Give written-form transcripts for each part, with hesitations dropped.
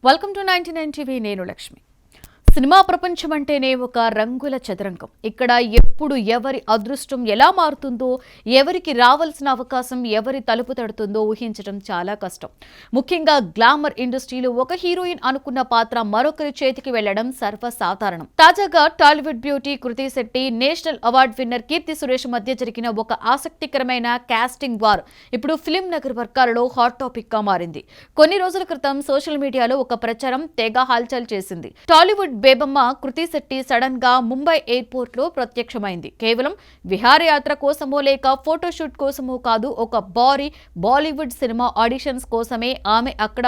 Welcome to 99 TV. నేను Lakshmi. Cinema ప్రపంచం అంటేనే ఒక రంగుల చదరంగం. ఇక్కడ ఎప్పుడు ఎవరి అదృష్టం ఎలా మారుతుందో, ఎవరికి రావాల్సిన అవకాశం ఎవరి తలుపు తడుతుందో ఊహించడం చాలా కష్టం. ముఖ్యంగా గ్లామర్ ఇండస్ట్రీలో ఒక హీరోయిన్ అనుకున్న పాత్ర మరొకరి చేతికి వెళ్లడం సర్వసాధారణం. తాజాగా టాలీవుడ్ బ్యూటీ కృతి Shetty, national award winner Keerthy Suresh మధ్య జరిగిన ఒక ఆసక్తికరమైన కాస్టింగ్ వార్ ఇప్పుడు ఫిల్మ్ నగర్ వర్గాలలో హాట్ టాపిక్ గా మారింది. కొన్ని రోజుల క్రితం సోషల్ మీడియాలో ఒక ప్రచారం తెగ హల్చల్ చేసింది. టాలీవుడ్ బేబమ్మ కృతి శెట్టి సడన్ గా ముంబై ఎయిర్పోర్ట్ లో ప్రత్యక్షమైంది. కేవలం విహారయాత్ర కోసమో లేక ఫోటోషూట్ కోసమో కాదు, ఒక బాలీవుడ్ సినిమా ఆడిషన్స్ కోసమే ఆమె అక్కడ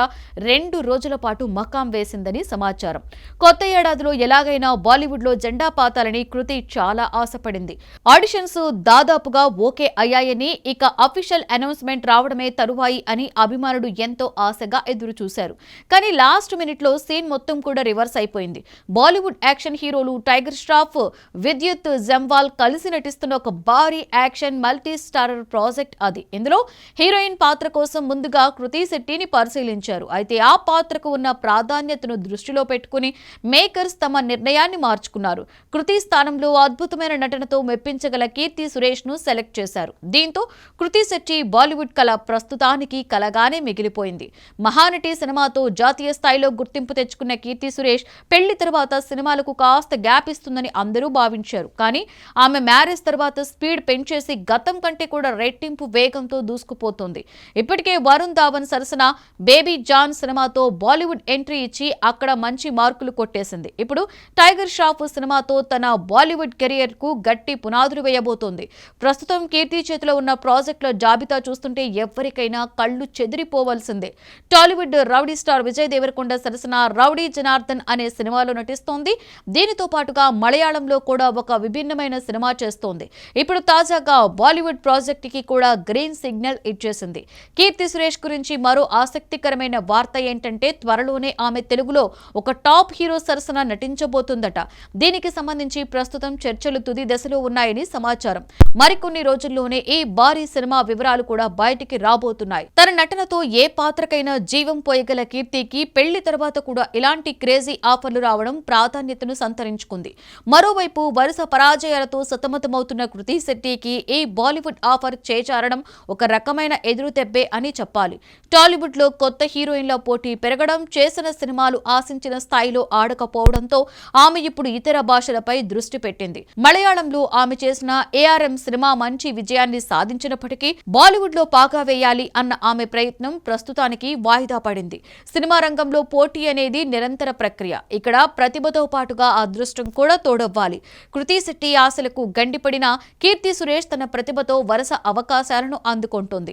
2 రోజుల పాటు మకాం వేసిందని సమాచారం. కొత్త ఏడాదిలో ఎలాగైనా బాలీవుడ్ లో జెండా పాతాలని కృతి చాలా ఆశపడింది. ఆడిషన్స్ దాదాపుగా ఓకే అయ్యాయని, ఇక అఫీషియల్ అనౌన్స్మెంట్ రావడమే తరువాయి అని అభిమానులు ఎంతో ఆశగా ఎదురు చూశారు. కానీ లాస్ట్ మినిట్ లో సీన్ మొత్తం కూడా రివర్స్ అయిపోయింది. బాలీవుడ్ యాక్షన్ హీరోలు టైగర్ ష్రాఫ్, విద్యుత్ జంవాల్ కలిసి నటిస్తున్న ఒక భారీ యాక్షన్ మల్టీ స్టారర్ ప్రాజెక్ట్ అది. ఇందులో హీరోయిన్ పాత్ర కోసం ముందుగా కృతి శెట్టిని పరిశీలించారు. అయితే ఆ పాత్రకు ఉన్న ప్రాధాన్యతను దృష్టిలో పెట్టుకుని మేకర్స్ తమ నిర్ణయాన్ని మార్చుకున్నారు. కృతి స్థానంలో అద్భుతమైన నటనతో మెప్పించగల కీర్తి సురేష్ ను సెలెక్ట్ చేశారు. దీంతో కృతి శెట్టి బాలీవుడ్ కళ ప్రస్తుతానికి కలగానే మిగిలిపోయింది. మహానటి సినిమాతో జాతీయ స్థాయిలో గుర్తింపు తెచ్చుకున్న కీర్తి సురేష్ పెళ్లి తర్వాత సినిమాలకు కాస్త గ్యాప్ ఇస్తుందని అందరూ భావించారు. కానీ ఆమె మ్యారేజ్ తర్వాత స్పీడ్ పెంచేసి గతం కంటే కూడా రెట్టింపు వేగంతో దూసుకుపోతుంది. ఇప్పటికే వరుణ్ ధావన్ సరసన బేబీ జాన్ సినిమాతో బాలీవుడ్ ఎంట్రీ ఇచ్చి అక్కడ మంచి మార్కులు కొట్టేసింది. ఇప్పుడు టైగర్ ష్రాఫ్ సినిమాతో తన బాలీవుడ్ కెరియర్ కు గట్టి పునాదులు వేయబోతోంది. ప్రస్తుతం కీర్తి చేతిలో ఉన్న ప్రాజెక్టుల జాబితా చూస్తుంటే ఎవరికైనా కళ్ళు చెదిరిపోవాల్సిందే. టాలీవుడ్ రౌడీ స్టార్ విజయ్ దేవరకొండ సరసన రౌడీ జనార్దన్ అనే సినిమాలో నటిస్తోంది. దీనితో పాటుగా మలయాళంలో కూడా ఒక విభిన్నమైన సినిమా చేస్తోంది. ఇప్పుడు తాజాగా బాలీవుడ్ ప్రాజెక్ట్ కి కూడా గ్రీన్ సిగ్నల్ ఇచ్చేసింది. కీర్తి సురేష్ గురించి మరో ఆసక్తికరమైన వార్త ఏంటంటే త్వరలోనే ఆమె తెలుగులో ఒక టాప్ హీరో సరసన నటించబోతుందట. దీనికి సంబంధించి ప్రస్తుతం చర్చలు తుది దశలో ఉన్నాయని సమాచారం. మరికొన్ని రోజుల్లోనే ఈ భారీ సినిమా వివరాలు కూడా బయటికి రాబోతున్నాయి. తన నటనతో ఏ పాత్రకైనా జీవం పోయగల కీర్తికి పెళ్లి తర్వాత కూడా ఇలాంటి క్రేజీ ఆఫర్లు రావడం ప్రాధాన్యతను సంతరించుకుంది. మరోవైపు వరుస పరాజయాలతో సతమతమవుతున్న కృతి శెట్టికి ఈ బాలీవుడ్ ఆఫర్ చేచారడం ఒక రకమైన ఎదురుదెబ్బే అని చెప్పాలి. టాలీవుడ్ లో కొత్త హీరోయిన్ల పోటీ పెరగడం, చేసిన సినిమాలు ఆశించిన స్థాయిలో ఆడకపోవడంతో ఆమె ఇప్పుడు ఇతర భాషలపై దృష్టి పెట్టింది. మలయాళంలో ఆమె చేసిన ఏఆర్ఎం సినిమా మంచి విజయాన్ని సాధించినప్పటికీ బాలీవుడ్ లో పాగా వేయాలి అన్న ఆమె ప్రయత్నం ప్రస్తుతానికి వాయిదా పడింది. సినిమా రంగంలో పోటీ అనేది నిరంతర ప్రక్రియ. ఇక్కడ ప్రతిభతో పాటుగా అదృష్టం కూడా తోడవ్వాలి. కృతి శెట్టి ఆశలకు గండిపడిన కీర్తి సురేష్ తన ప్రతిభతో వరుస అవకాశాలను అందుకుంటుంది.